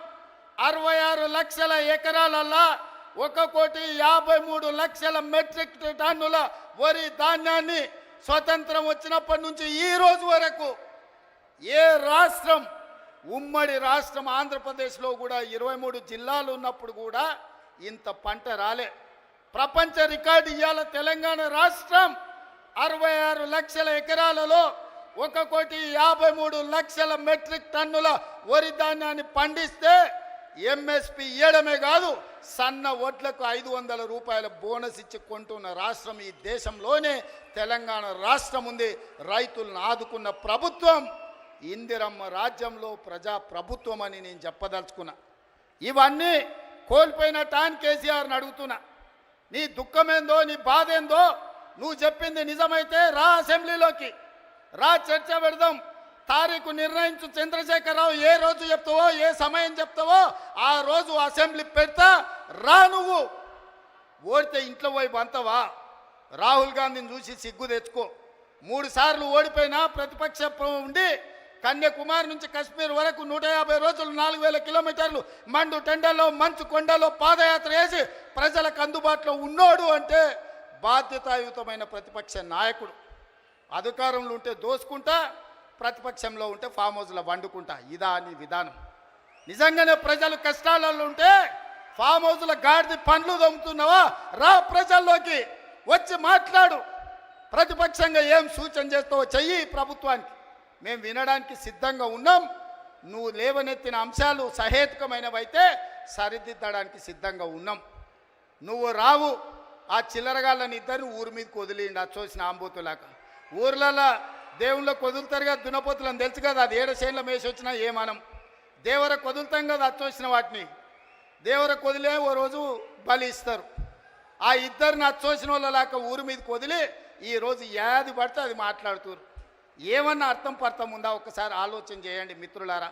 Speaker 1: 66 లక్షల ఎకరాలల్లా 1,53,00,000 మెట్రిక్ టన్నుల వరి ధాన్యాన్ని స్వతంత్రం వచ్చినప్పటి నుంచి ఈ రోజు వరకు ఏ రాష్ట్రం, ఉమ్మడి రాష్ట్రం ఆంధ్రప్రదేశ్లో కూడా 23 జిల్లాలు ఉన్నప్పుడు కూడా ఇంత పంట రాలే. ప్రపంచ రికార్డు ఇవాళ తెలంగాణ రాష్ట్రం 66 లక్షల ఎకరాలలో 1,53,00,000 మెట్రిక్ టన్నుల వరి ధాన్యాన్ని పండిస్తే ఎంఎస్పి ఇవ్వడమే కాదు, సన్న వడ్లకు 500 రూపాయల బోనస్ ఇచ్చి కొంటున్న రాష్ట్రం ఈ దేశంలోనే తెలంగాణ రాష్ట్రం ఉంది. రైతులను ఆదుకున్న ప్రభుత్వం ఇందిరమ్మ రాజ్యంలో ప్రజా ప్రభుత్వం అని నేను చెప్పదలుచుకున్నా. ఇవన్నీ కోల్పోయిన టాన్ కేసీఆర్ని అడుగుతున్నా, నీ దుఃఖమేందో నీ బాధ ఏందో నువ్వు చెప్పింది నిజమైతే రా, అసెంబ్లీలోకి రా, చర్చ పెడదాం. తారీఖు నిర్ణయించు చంద్రశేఖరరావు, ఏ రోజు చెప్తావో ఏ సమయం చెప్తావో ఆ రోజు అసెంబ్లీ పెడతా రా. నువ్వు ఓడితే ఇంట్లో పోయి బంతవా? రాహుల్ గాంధీని చూసి సిగ్గు తెచ్చుకో. 3 సార్లు ఓడిపోయినా ప్రతిపక్షం ఉండి కన్యాకుమారి నుంచి కశ్మీర్ వరకు 150 రోజులు 4,000 కిలోమీటర్లు మండు టెండలో మంచు కొండలో పాదయాత్ర చేసి ప్రజలకు అందుబాటులో ఉన్నోడు అంటే బాధ్యతాయుతమైన ప్రతిపక్ష నాయకుడు. అధికారంలో ఉంటే దోసుకుంటా, ప్రతిపక్షంలో ఉంటే ఫామ్ హౌస్లో వండుకుంటా. ఇదా నీ విధానం? నిజంగానే ప్రజలు కష్టాలలో ఉంటే ఫామ్ హౌస్ల గాడిది పండ్లు దొమ్ముతున్నావా? రా, ప్రజల్లోకి వచ్చి మాట్లాడు. ప్రతిపక్షంగా ఏం సూచన చేస్తావో చెయ్యి ప్రభుత్వానికి. మేము వినడానికి సిద్ధంగా ఉన్నాం. నువ్వు లేవనెత్తిన అంశాలు సహేతుకమైనవైతే సరిదిద్దడానికి సిద్ధంగా ఉన్నాం. నువ్వు రావు. ఆ చిల్లరగాళ్ళని ఇద్దరిని ఊరి మీదకి వదిలిండి, అది చూసిన ఆంబోతులాగా. ఊర్లలో దేవుళ్ళకి వదులుతారు కదా దున్నపోతులని తెలుసు కదా, అది 7 చేనుల మేసి వచ్చినా ఏమానం. దేవరకు వదులుతాం కదా అది చూసిన వాటిని, దేవరకు వదిలే ఓ రోజు బలి ఇస్తారు. ఆ ఇద్దరిని అచ్చోసిన వాళ్ళలాగా ఊరి మీదకి వదిలి ఈరోజు ఏది పడితే అది మాట్లాడుతున్నారు. ఏమన్నా అర్థం పర్థం ఉందా? ఒక్కసారి ఆలోచన చేయండి మిత్రులారా.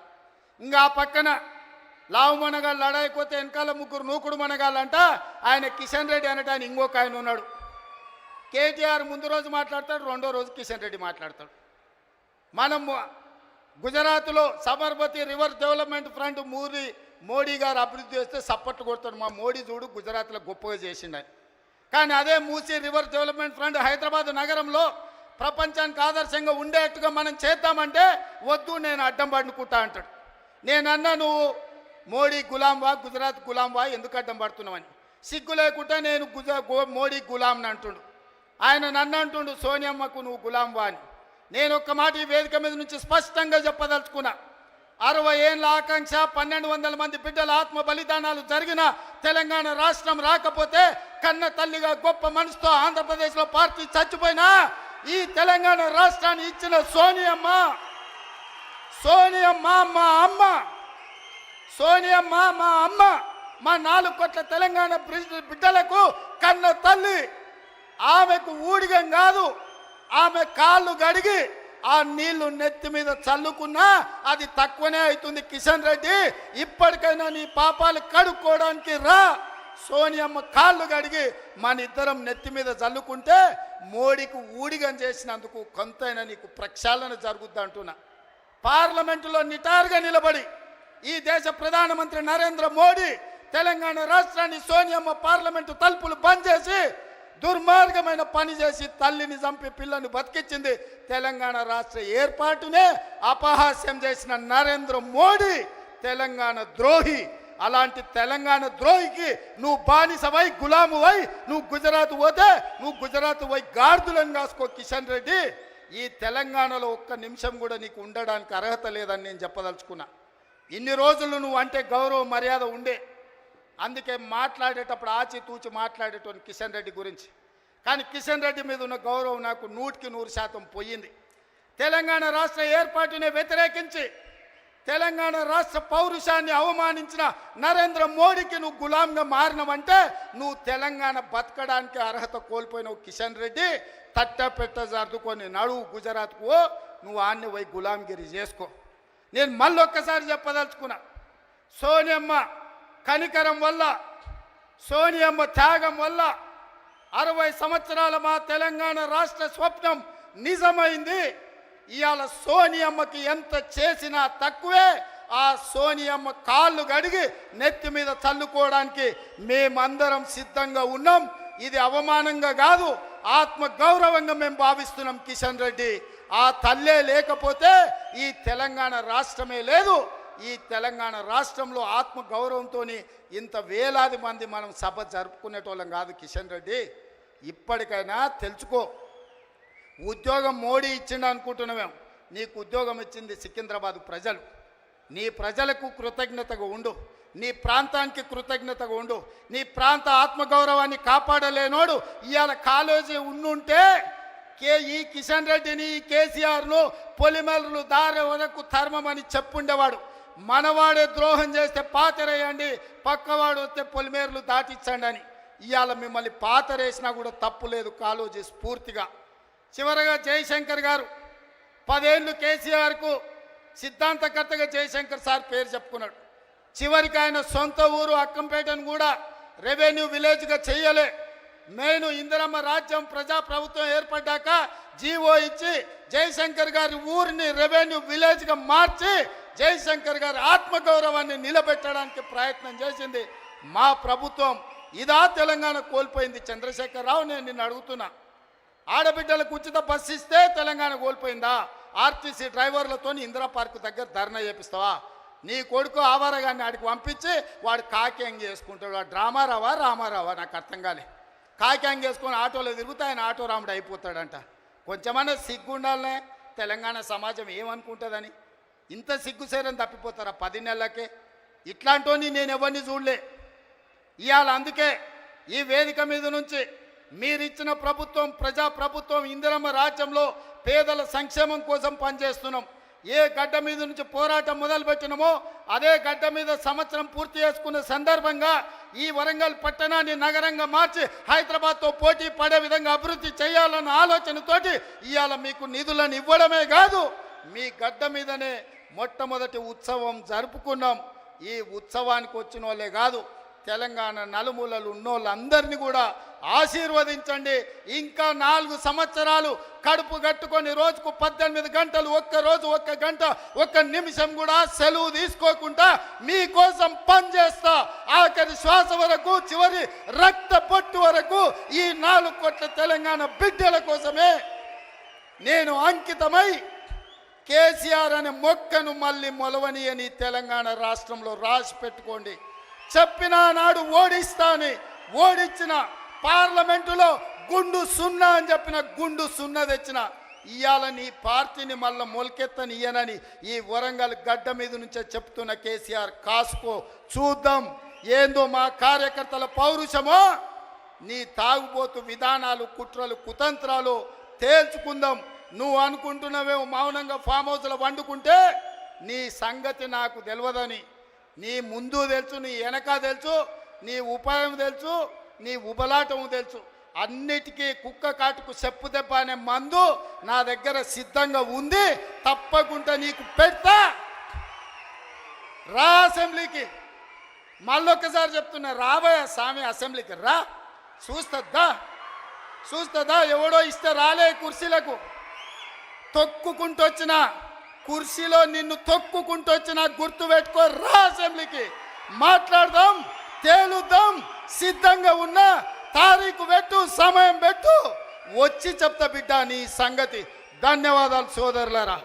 Speaker 1: ఇంకా ఆ పక్కన లావు మనగాళ్ళు లడాయిపోతే వెనకాల 3 నూకుడు మనగాళ్ళంట. ఆయన కిషన్ రెడ్డి అనటాన్ని ఇంకొక ఆయన ఉన్నాడు. కేటీఆర్ ముందు రోజు మాట్లాడతాడు, రెండో రోజు కిషన్ రెడ్డి మాట్లాడతాడు. మనం గుజరాత్లో Sabarmati river development front Modi గారు అభివృద్ధి చేస్తే సప్పట్లు కొడతాడు. మా మోడీ చూడు గుజరాత్లో గొప్పగా చేసిండని. కానీ అదే Musi river development front Hyderabad నగరంలో ప్రపంచానికి ఆదర్శంగా ఉండేట్టుగా మనం చేద్దామంటే వద్దు, నేను అడ్డం పడుకుంటా అంటాడు. నేనన్నా నువ్వు మోడీ గులాంవా, గుజరాత్ గులాంవా, ఎందుకు అడ్డం పడుతున్నావని. సిగ్గు లేకుండా నేను మోడీ గులాంని అంటుండు. ఆయన నన్ను అంటుండు సోనియమ్మకు నువ్వు గులాంవా అని. నేను ఒక్క మాట ఈ వేదిక మీద నుంచి స్పష్టంగా చెప్పదలుచుకున్నా. 60 ఏళ్ళ ఆకాంక్ష, 1,200 మంది బిడ్డల ఆత్మ బలిదానాలు జరిగిన తెలంగాణ రాష్ట్రం రాకపోతే, కన్న తల్లిగా గొప్ప మనసుతో ఆంధ్రప్రదేశ్లో పార్టీ చచ్చిపోయినా ఈ తెలంగాణ రాష్ట్రాన్ని ఇచ్చిన సోనియమ్మ మా అమ్మ, సోనియమ్మ మా అమ్మ, మా 4 కోట్ల తెలంగాణ బిడ్డలకు కన్న తల్లి. ఆమెకు ఊడిగం కాదు, ఆమె కాళ్ళు గడిగి ఆ నీళ్లు నెత్తి మీద చల్లుకున్నా అది తక్కువనే అవుతుంది. కిషన్ రెడ్డి, ఇప్పటికైనా నీ పాపాలు కడుక్కోవడానికి రా. సోనియమ్మ కాళ్ళు గడిగి మన ఇద్దరం నెత్తి మీద చల్లుకుంటే మోడీకి ఊడిగం చేసినందుకు కొంతైనా నీకు ప్రక్షాళన జరుగుద్ది అంటున్నా. పార్లమెంటులో నిటారుగా నిలబడి ఈ దేశ ప్రధానమంత్రి నరేంద్ర మోడీ తెలంగాణ రాష్ట్రాన్ని సోనియమ్మ పార్లమెంటు తలుపులు బంద్ చేసి దుర్మార్గమైన పని చేసి తల్లిని చంపి పిల్లని బతికించింది. తెలంగాణ రాష్ట్ర ఏర్పాటునే అపహాస్యం చేసిన నరేంద్ర మోడీ తెలంగాణ ద్రోహి. అలాంటి తెలంగాణ ద్రోహికి నువ్వు బానిసవై గులామువై నువ్వు గుజరాత్ పోతే నువ్వు గుజరాత్ పోయి గార్దులను కాసుకో కిషన్ రెడ్డి. ఈ తెలంగాణలో ఒక్క నిమిషం కూడా నీకు ఉండడానికి అర్హత లేదని నేను చెప్పదలుచుకున్నా. ఇన్ని రోజులు నువ్వు అంటే గౌరవ మర్యాద ఉండే, అందుకే మాట్లాడేటప్పుడు ఆచితూచి మాట్లాడేటోని కిషన్ రెడ్డి గురించి. కానీ కిషన్ రెడ్డి మీద ఉన్న గౌరవం నాకు 100% పోయింది. తెలంగాణ రాష్ట్ర ఏర్పాటుని వ్యతిరేకించి తెలంగాణ రాష్ట్ర పౌరుషాన్ని అవమానించిన నరేంద్ర మోడీకి నువ్వు గులాంగా మారినవంటే నువ్వు తెలంగాణ బతకడానికి అర్హత కోల్పోయినావు కిషన్ రెడ్డి. తట్టపెట్ట సర్దుకొని నడువు గుజరాత్కు, నువ్వు ఆన్ని పోయి గులాంగిరి చేసుకో. నేను మళ్ళొక్కసారి చెప్పదలుచుకున్నా, సోనియమ్మ కనికరం వల్ల, సోనియమ్మ త్యాగం వల్ల 60 సంవత్సరాల మా తెలంగాణ రాష్ట్ర స్వప్నం నిజమైంది. ఇవాళ సోనియమ్మకి ఎంత చేసినా తక్కువే. ఆ సోనియమ్మ కాళ్ళు గడిగి నెత్తి మీద చల్లుకోవడానికి మేమందరం సిద్ధంగా ఉన్నాం. ఇది అవమానంగా కాదు, ఆత్మ గౌరవంగా మేము భావిస్తున్నాం కిషన్ రెడ్డి. ఆ తల్లే లేకపోతే ఈ తెలంగాణ రాష్ట్రమే లేదు. ఈ తెలంగాణ రాష్ట్రంలో ఆత్మ గౌరవంతో ఇంత వేలాది మంది మనం సభ జరుపుకునేటోళ్ళం కాదు కిషన్ రెడ్డి. ఇప్పటికైనా తెలుసుకో, ఉద్యోగం మోడీ ఇచ్చిండు అనుకుంటున్నామేం, నీకు ఉద్యోగం ఇచ్చింది సికింద్రాబాద్ ప్రజలు. నీ ప్రజలకు కృతజ్ఞతగా ఉండు, నీ ప్రాంతానికి కృతజ్ఞతగా ఉండు. నీ ప్రాంత ఆత్మగౌరవాన్ని కాపాడలేనోడు ఇవాళ కాలేజీ ఉండుంటే ఈ కిషన్ రెడ్డిని, ఈ కేసీఆర్ను పొలిమేరలు దారి వరకు ధర్మమని చెప్పుండేవాడు. మనవాడే ద్రోహం చేస్తే పాతరేయండి, పక్కవాడు వస్తే పొలిమేరలు దాటించండి అని. ఇవాళ మిమ్మల్ని పాతరేసినా కూడా తప్పు లేదు కాలేజీ స్ఫూర్తిగా. చివరగా జయశంకర్ గారు 10 ఏళ్ళు కేసీఆర్కు సిద్ధాంతకర్తగా జయశంకర్ సార్ పేరు చెప్పుకున్నాడు. చివరికి ఆయన సొంత ఊరు అక్కంపేటను కూడా రెవెన్యూ విలేజ్గా చెయ్యలే. నేను ఇందిరమ్మ రాజ్యం ప్రజాప్రభుత్వం ఏర్పడ్డాక జీవో ఇచ్చి జయశంకర్ గారి ఊరిని రెవెన్యూ విలేజ్గా మార్చి జయశంకర్ గారి ఆత్మగౌరవాన్ని నిలబెట్టడానికి ప్రయత్నం చేసింది మా ప్రభుత్వం. ఇదా తెలంగాణ కోల్పోయింది చంద్రశేఖర్ రావు? నేను నిన్ను అడుగుతున్నా, ఆడబిడ్డలకు ఉచిత బస్సు ఇస్తే తెలంగాణ కోల్పోయిందా? ఆర్టీసీ డ్రైవర్లతో ఇందిరా పార్క్ దగ్గర ధర్నా చేపిస్తావా? నీ కొడుకు ఆవారగాన్ని ఆడికి పంపించి వాడు కాకింగ్ చేసుకుంటాడు. వాడు రామారావా నాకు అర్థం కాలే. కాకింగ్ చేసుకొని ఆటోలో తిరుగుతా ఆయన ఆటో రాముడు అయిపోతాడంట. కొంచెమన్నా సిగ్గుండాలనే తెలంగాణ సమాజం ఏమనుకుంటుందని. ఇంత సిగ్గుసేరని తప్పిపోతారా 10 నెలలకే? ఇట్లాంటి నేను ఎవరిని చూడలే. ఇవాళ అందుకే ఈ వేదిక మీద నుంచి మీరిచ్చిన ప్రభుత్వం ప్రజాప్రభుత్వం ఇందిరమ్మ రాజ్యంలో పేదల సంక్షేమం కోసం పనిచేస్తున్నాం. ఏ గడ్డ మీద నుంచి పోరాటం మొదలుపెట్టినామో అదే గడ్డ మీద సంవత్సరం పూర్తి చేసుకున్న సందర్భంగా ఈ వరంగల్ పట్టణాన్ని నగరంగా మార్చి హైదరాబాద్తో పోటీ పడే విధంగా అభివృద్ధి చేయాలన్న ఆలోచనతోటి ఇవాళ మీకు నిధులను ఇవ్వడమే కాదు, మీ గడ్డ మీదనే మొట్టమొదటి ఉత్సవం జరుపుకున్నాం. ఈ ఉత్సవానికి వచ్చిన వాళ్ళే కాదు, తెలంగాణ నలుమూలలు ఉన్నోళ్ళందరినీ కూడా ఆశీర్వదించండి. ఇంకా 4 సంవత్సరాలు కడుపు కట్టుకొని రోజుకు 18 గంటలు, ఒక్కరోజు 1 గంట 1 నిమిషం కూడా సెలవు తీసుకోకుండా మీకోసం పనిచేస్తా. ఆఖరి శ్వాస వరకు, చివరి రక్త పొట్టు వరకు ఈ 4 కోట్ల తెలంగాణ బిడ్డల కోసమే నేను అంకితమై కేసీఆర్ అనే మొక్కను మళ్ళీ మొలవని అని తెలంగాణ రాష్ట్రంలో రాసి పెట్టుకోండి. చెప్పిన నాడు ఓడిస్తాని, ఓడించిన పార్లమెంటులో గుండు 0 అని చెప్పిన గుండు 0 తెచ్చిన. ఇవాళ నీ పార్టీని మళ్ళీ మొలకెత్తని ఇయ్యనని ఈ వరంగల్ గడ్డ మీద నుంచే చెప్తున్న కేసీఆర్, కాసుకో, చూద్దాం ఏందో మా కార్యకర్తల పౌరుషమో, నీ తాగుబోతు విధానాలు, కుట్రలు, కుతంత్రాలు తేల్చుకుందాం. నువ్వు అనుకుంటున్నావేమో మౌనంగా ఫామ్ హౌస్లో వండుకుంటే నీ సంగతి నాకు తెలియదని. నీ ముందు తెలుసు, నీ వెనక తెలుసు, నీ ఉపాయం తెలుసు, నీ ఉబలాటం తెలుసు. అన్నిటికీ కుక్క కాటుకు చెప్పు దెబ్బ అనే మందు నా దగ్గర సిద్ధంగా ఉంది. తప్పకుండా నీకు పెడతా. రా అసెంబ్లీకి. మళ్ళొక్కసారి చెప్తున్నా, రాబోయే స్వామి అసెంబ్లీకి రా. చూస్తుందా ఎవడో ఇస్తే రాలే కుర్చీలకు. తొక్కుకుంటూ వచ్చిన కుర్చీలో నిన్ను తొక్కుకుంటూ వచ్చిన గుర్తు పెట్టుకో. రా అసెంబ్లీకి, మాట్లాడదాం, తేలుద్దాం. సిద్ధంగా ఉన్నా తారీఖు పెట్టు, సమయం పెట్టు, వచ్చి చెప్తా బిడ్డ నీ సంగతి. ధన్యవాదాలు సోదరులారా.